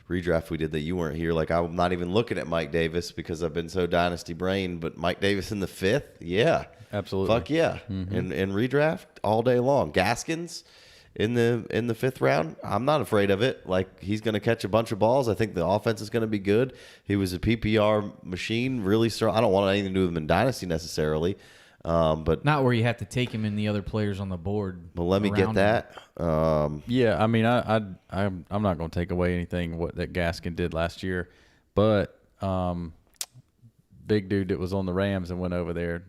redraft we did that you weren't here. Like, I'm not even looking at Mike Davis because I've been so Dynasty brain, but Mike Davis in the 5th? Yeah. Absolutely. Fuck yeah. In redraft all day long. Gaskins in the 5th round, I'm not afraid of it. Like, he's going to catch a bunch of balls. I think the offense is going to be good. He was a PPR machine, really strong. I don't want anything to do with him in Dynasty necessarily. But not where you have to take him and the other players on the board. Well, let me get that. Yeah, I mean, I'm not going to take away anything that Gaskin did last year, but big dude that was on the Rams and went over there.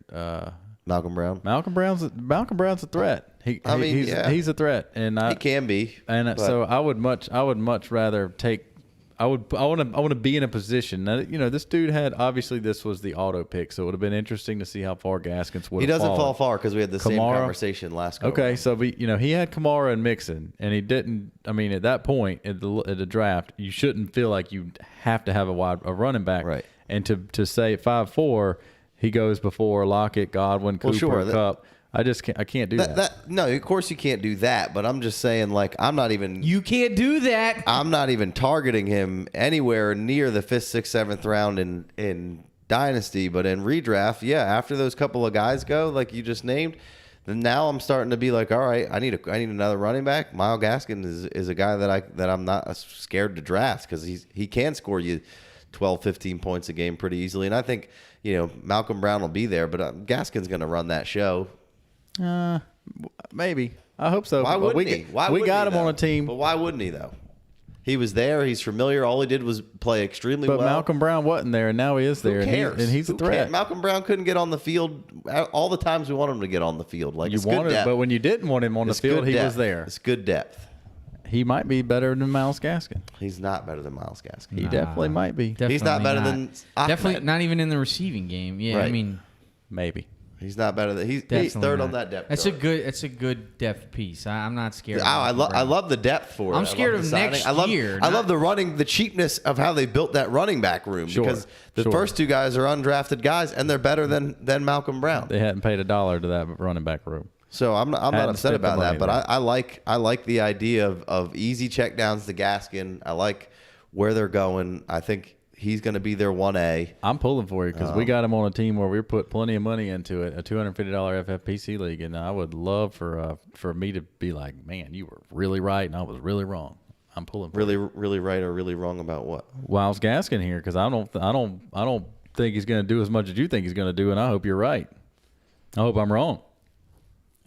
Malcolm Brown. Malcolm Brown's a threat. He's a threat, and he can be. And so I would much rather take. I want to be in a position. Now, this dude obviously this was the auto pick, so it would have been interesting to see how far Gaskins would. He doesn't fall far because we had the same conversation last go. Okay, so he had Kamara and Mixon, and he didn't. I mean, at that point at the draft, you shouldn't feel like you have to have a running back, right? And to say at 5'4", he goes before Lockett, Godwin, Cooper, Kupp. I can't do that. No, of course you can't do that. But I'm just saying, like, You can't do that. I'm not even targeting him anywhere near the 5th, 6th, 7th round in Dynasty. But in redraft, yeah, after those couple of guys go, like you just named, then now I'm starting to be like, all right, I need another running back. Myles Gaskin is a guy that I'm not scared to draft because he can score you 12, 15 points a game pretty easily. And I think Malcolm Brown will be there, but Gaskin's going to run that show. Maybe. I hope so. Why wouldn't he? We got him on a team. But why wouldn't he, though? He was there. He's familiar. All he did was play extremely well. But Malcolm Brown wasn't there, and now he is there. Who cares? And he's a threat. Malcolm Brown couldn't get on the field all the times we wanted him to get on the field. Like, it's good depth. But when you didn't want him on the field, he was there. It's good depth. He might be better than Myles Gaskin. He's not better than Myles Gaskin. He definitely might be. He's not better than Ahmed. Definitely not even in the receiving game. Yeah, right. I mean, maybe. He's not better than he's Definitely third not. on that depth. That's chart. a good depth piece. I'm not scared. I love the depth for it. I'm scared of next year. I love the cheapness of how they built that running back room because the first two guys are undrafted guys and they're better than Malcolm Brown. They hadn't paid $1 to that running back room. So I'm not upset about that, but I like the idea of easy checkdowns to Gaskin. I like where they're going. I think he's going to be their 1A. I'm pulling for you because we got him on a team where we put plenty of money into it, a $250 FFPC league, and I would love for me to be like, man, you were really right and I was really wrong. I'm pulling for you. Really right or really wrong about what? Miles Gaskin here because I don't think he's going to do as much as you think he's going to do, and I hope you're right. I hope I'm wrong.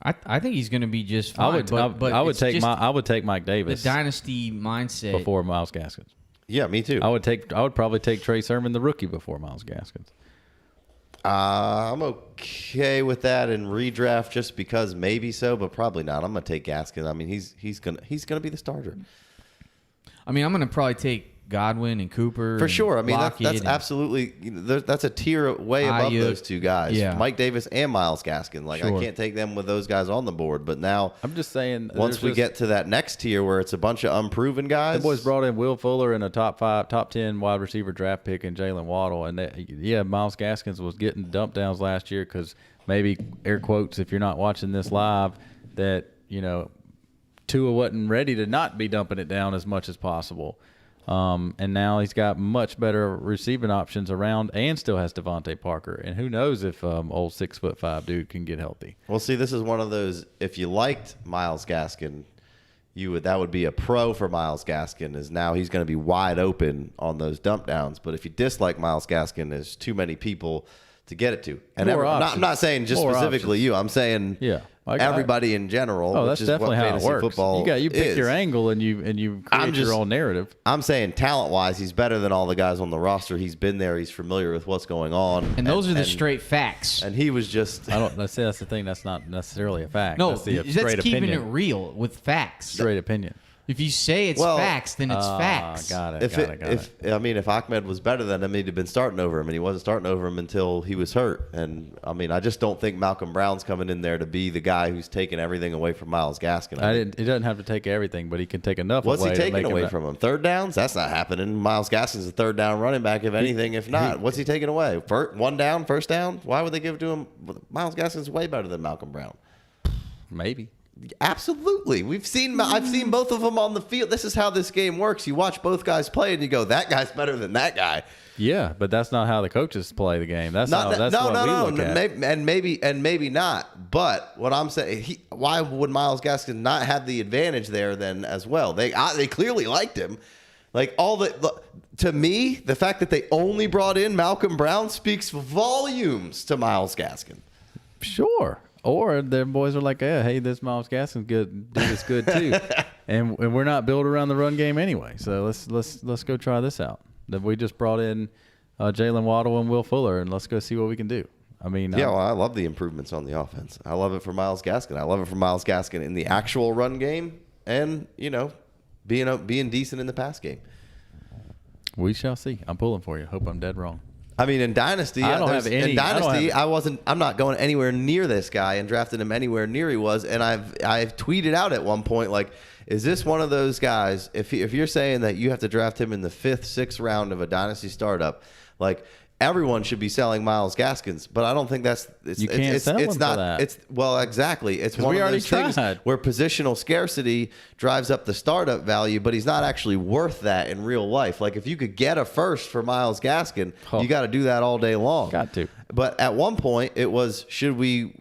I think he's going to be just fine. I would take Mike Davis. The dynasty mindset before Miles Gaskins. Yeah, me too. I would probably take Trey Sermon, the rookie, before Miles Gaskins. I'm okay with that in redraft just because maybe so, but probably not. I'm gonna take Gaskins. I mean, he's gonna be the starter. I mean, I'm gonna probably take Godwin and Cooper for sure. I mean, that's and absolutely that's a tier way above those two guys. Yeah. Mike Davis and Miles Gaskin. Like I can't take them with those guys on the board. But now I'm just saying, once we get to that next tier where it's a bunch of unproven guys, the boys brought in Will Fuller and a top 10 wide receiver draft pick and Jalen Waddle, and Miles Gaskins was getting dump downs last year because maybe air quotes if you're not watching this live that Tua wasn't ready to not be dumping it down as much as possible. And now he's got much better receiving options around and still has Devontae Parker. And who knows if old 6'5" dude can get healthy. Well, see, this is one of those, if you liked Miles Gaskin, that would be a pro for Miles Gaskin, is now he's going to be wide open on those dump downs. But if you dislike Miles Gaskin, there's too many people to get it to. And I'm not saying just specifically you. I'm saying everybody in general. Oh, that's definitely how it works. Football you pick your angle and you create your own narrative. I'm saying talent-wise, he's better than all the guys on the roster. He's been there. He's familiar with what's going on. And those are the straight facts. And he was just. Let's say that's the thing. That's not necessarily a fact. No, that's keeping it real with facts. Straight opinion. If you say it's facts, then it's facts. Got it. If Ahmed was better than him, he'd have been starting over him, and he wasn't starting over him until he was hurt. And I mean, I just don't think Malcolm Brown's coming in there to be the guy who's taking everything away from Miles Gaskin. He doesn't have to take everything, but he can take enough. What's he taking away from him? Third downs? That's not happening. Miles Gaskin's a third down running back, if anything. If not, what's he taking away? One down, first down? Why would they give it to him? Miles Gaskin's way better than Malcolm Brown. Maybe. Absolutely. I've seen both of them on the field. This is how this game works. You watch both guys play and you go, that guy's better than that guy. Yeah, but that's not how the coaches play the game. That's what we look at. Maybe not. But what I'm saying, why would Miles Gaskin not have the advantage there then as well? They clearly liked him. Like to me, the fact that they only brought in Malcolm Brown speaks volumes to Miles Gaskin. Sure. Or their boys are like, hey, this Miles Gaskin's good. Dude is good too, and we're not built around the run game anyway. So let's go try this out. Then we just brought in Jalen Waddle and Will Fuller, and let's go see what we can do. I mean, I love the improvements on the offense. I love it for Miles Gaskin. I love it for Miles Gaskin in the actual run game, and being decent in the pass game. We shall see. I'm pulling for you. Hope I'm dead wrong. I mean, in Dynasty, I'm not going anywhere near this guy and drafted him anywhere near he was. And I've tweeted out at one point, like, is this one of those guys? If you're saying that you have to draft him in the 5th, 6th round of a Dynasty startup, like everyone should be selling Miles Gaskins, but I don't think that's you can't sell him for that. Exactly. It's one of those things where positional scarcity drives up the startup value, but he's not actually worth that in real life. Like if you could get a first for Miles Gaskin, you got to do that all day long. Got to. But at one point it was should we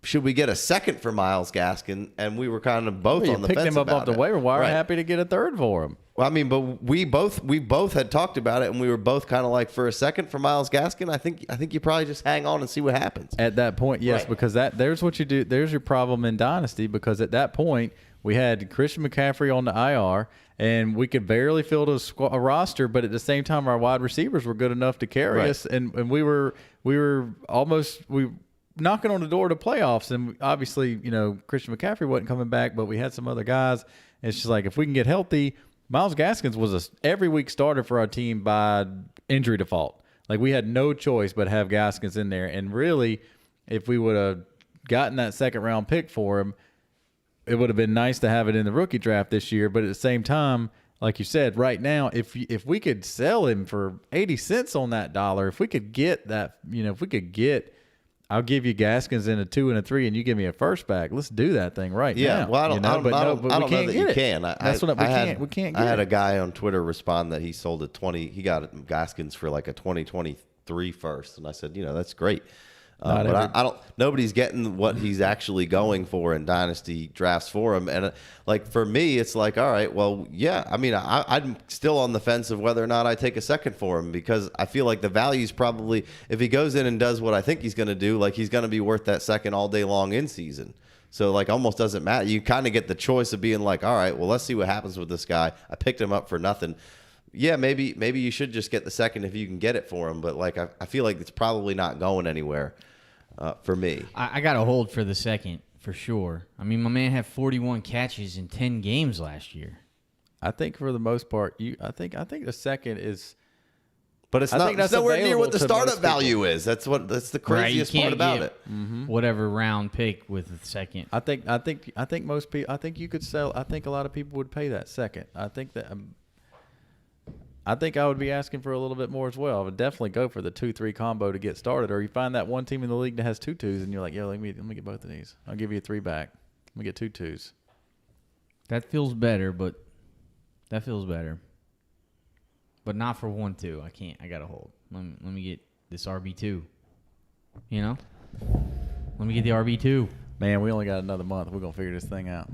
get a second for Miles Gaskin? And we were kind of both on the fence about it. Picked him up off the waiver wire. Happy to get a third for him. Well, I mean, but we both had talked about it, and we were both kind of like, for a second for Miles Gaskin, I think you probably just hang on and see what happens. At that point, yes, right. Because there's what you do. There's your problem in Dynasty, because at that point we had Christian McCaffrey on the IR, and we could barely fill a roster, but at the same time our wide receivers were good enough to carry us, and we were almost knocking on the door to playoffs. And obviously, Christian McCaffrey wasn't coming back, but we had some other guys. And it's just like, if we can get healthy. Miles Gaskins was a every week starter for our team by injury default. Like we had no choice but have Gaskins in there. And really, if we would have gotten that second round pick for him, it would have been nice to have it in the rookie draft this year. But at the same time, like you said, right now, if we could sell him for 80 cents on that dollar, if we could get that, if we could get, I'll give you Gaskins in a 2 and a 3, and you give me a first back. Let's do that thing right now. Yeah, well, I don't know that you can. We can't get I had it. a guy on Twitter respond that he sold a 20. He got Gaskins for like a 2023 first, and I said, that's great. But I don't. Nobody's getting what he's actually going for in dynasty drafts for him, and like for me, it's like, all right, well, yeah. I mean, I'm still on the fence of whether or not I take a second for him because I feel like the value's probably, if he goes in and does what I think he's going to do, like he's going to be worth that second all day long in season. So like almost doesn't matter. You kind of get the choice of being like, all right, well, let's see what happens with this guy. I picked him up for nothing. Yeah, maybe you should just get the second if you can get it for him. But like I feel like it's probably not going anywhere for me. I got to hold for the second for sure. I mean, my man had 41 catches in 10 games last year. I think for the most part, I think the second is, but it's nowhere near what the startup value is. That's the craziest part about it. Whatever round pick with the second. I think most people. I think you could sell. I think a lot of people would pay that second. I think that. I think I would be asking for a little bit more as well. I would definitely go for the 2-3 combo to get started. Or you find that one team in the league that has 2 2s, and you're like, let me get both of these. I'll give you a 3 back. Let me get 2 2s. That feels better, but not for 1-2. I can't. I gotta hold. Let me get this RB2. Let me get the RB2. Man, we only got another month. We're gonna figure this thing out.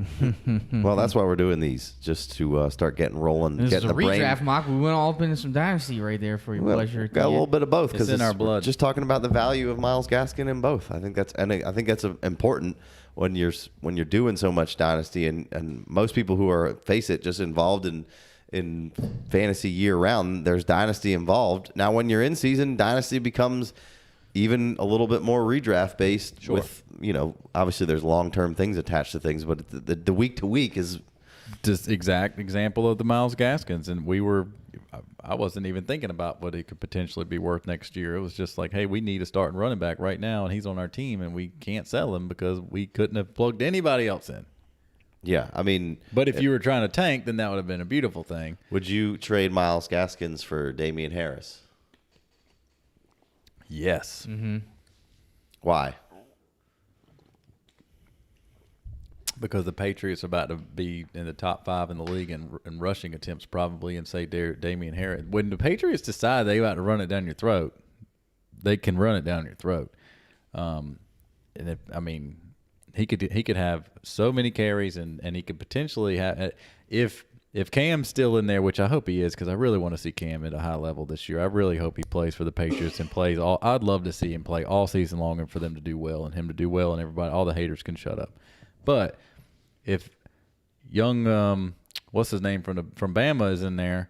Well, that's why we're doing these, just to start getting rolling. This is a brain. redraft mock. We went all up into some Dynasty right there for your pleasure. Got a little bit of both because it's in our blood. Just talking about the value of Myles Gaskin in both. I think that's important when you're doing so much Dynasty, and most people who are, face it, just involved in fantasy year round. There's Dynasty involved. Now, when you're in season, Dynasty becomes even a little bit more redraft based. Sure. With, obviously there's long-term things attached to things, but the week to week is just exact example of the Myles Gaskins. And I wasn't even thinking about what it could potentially be worth next year. It was just like, hey, we need a starting running back right now, and he's on our team, and we can't sell him because we couldn't have plugged anybody else in. Yeah, I mean, but if you were trying to tank, then that would have been a beautiful thing. Would you trade Myles Gaskins for Damian Harris? Yes. Mm-hmm. Why? Because the Patriots are about to be in the top 5 in the league in rushing attempts probably, and say Damian Harris. When the Patriots decide they about to run it down your throat, they can run it down your throat. He could have so many carries, and he could potentially have, if Cam's still in there, which I hope he is, because I really want to see Cam at a high level this year. I really hope he plays for the Patriots and plays all. I'd love to see him play all season long, and for them to do well, and him to do well, and everybody, all the haters can shut up. But if young, what's his name from Bama is in there,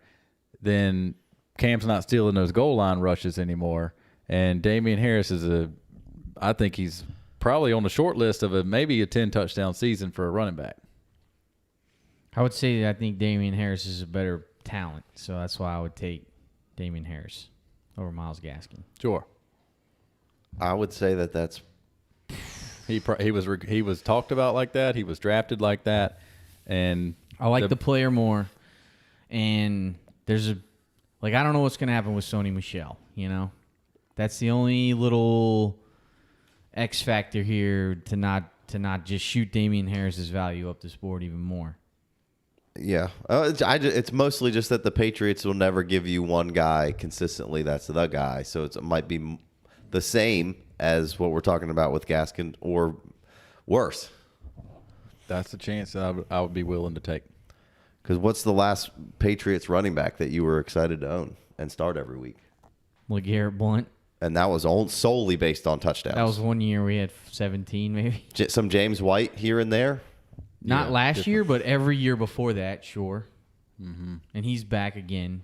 then Cam's not stealing those goal line rushes anymore. And Damian Harris I think he's probably on the short list of maybe a 10 touchdown season for a running back. I would say that I think Damian Harris is a better talent, so that's why I would take Damian Harris over Myles Gaskin. Sure. I would say that's. He was talked about like that. He was drafted like that, and I like the player more. And there's I don't know what's gonna happen with Sony Michel. That's the only little X factor here to not just shoot Damian Harris's value up this board even more. Yeah, it's mostly just that the Patriots will never give you one guy consistently. That's the guy, so it might be the same as what we're talking about with Gaskin, or worse. That's a chance that I would be willing to take. Because what's the last Patriots running back that you were excited to own and start every week? LeGarrette Blount. And that was solely based on touchdowns. That was one year we had 17 maybe. Some James White here and there. Not last year, but every year before that, sure. Mm-hmm. And he's back again.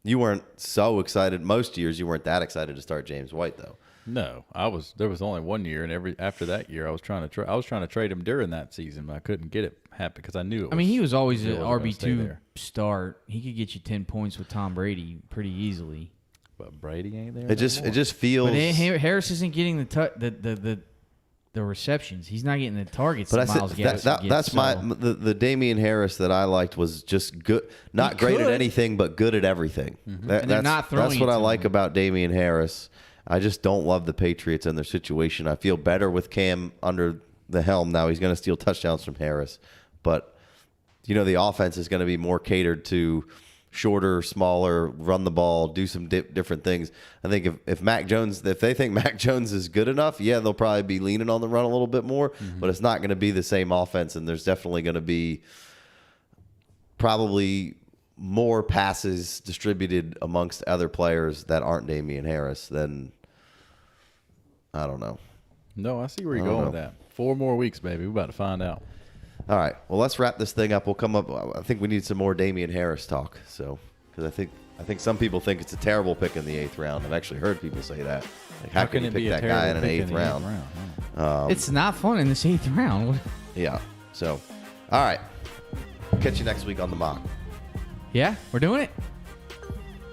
You weren't so excited. Most years you weren't that excited to start James White, though. No, I was. There was only one year, and after that year, I was trying to trade him during that season, but I couldn't get it happen because I knew it. He was always an RB2 start. He could get you 10 points with Tom Brady pretty easily. But Brady ain't there. It just feels. But Harris isn't getting the receptions. He's not getting the targets. But Miles Garrett that's the Damian Harris that I liked was just good, not great at anything, but good at everything. And they're not throwing that's what it I to like him. about Damian Harris. I just don't love the Patriots and their situation. I feel better with Cam under the helm now. He's going to steal touchdowns from Harris, but the offense is going to be more catered to shorter, smaller, run the ball, do some different things. I think if Mac Jones, if they think Mac Jones is good enough, yeah, they'll probably be leaning on the run a little bit more, but it's not going to be the same offense, and there's definitely going to be probably more passes distributed amongst other players that aren't Damian Harris than, I don't know. No, I see where you're going with that. 4 more weeks, baby. We're about to find out. All right. Well, let's wrap this thing up. We'll come up. I think we need some more Damian Harris talk. So, because I think some people think it's a terrible pick in the 8th round. I've actually heard people say that. Like, how can you pick that guy in an 8th round? It's not fun in this 8th round. Yeah. So, all right. Catch you next week on the mock. Yeah, we're doing it.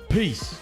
Peace.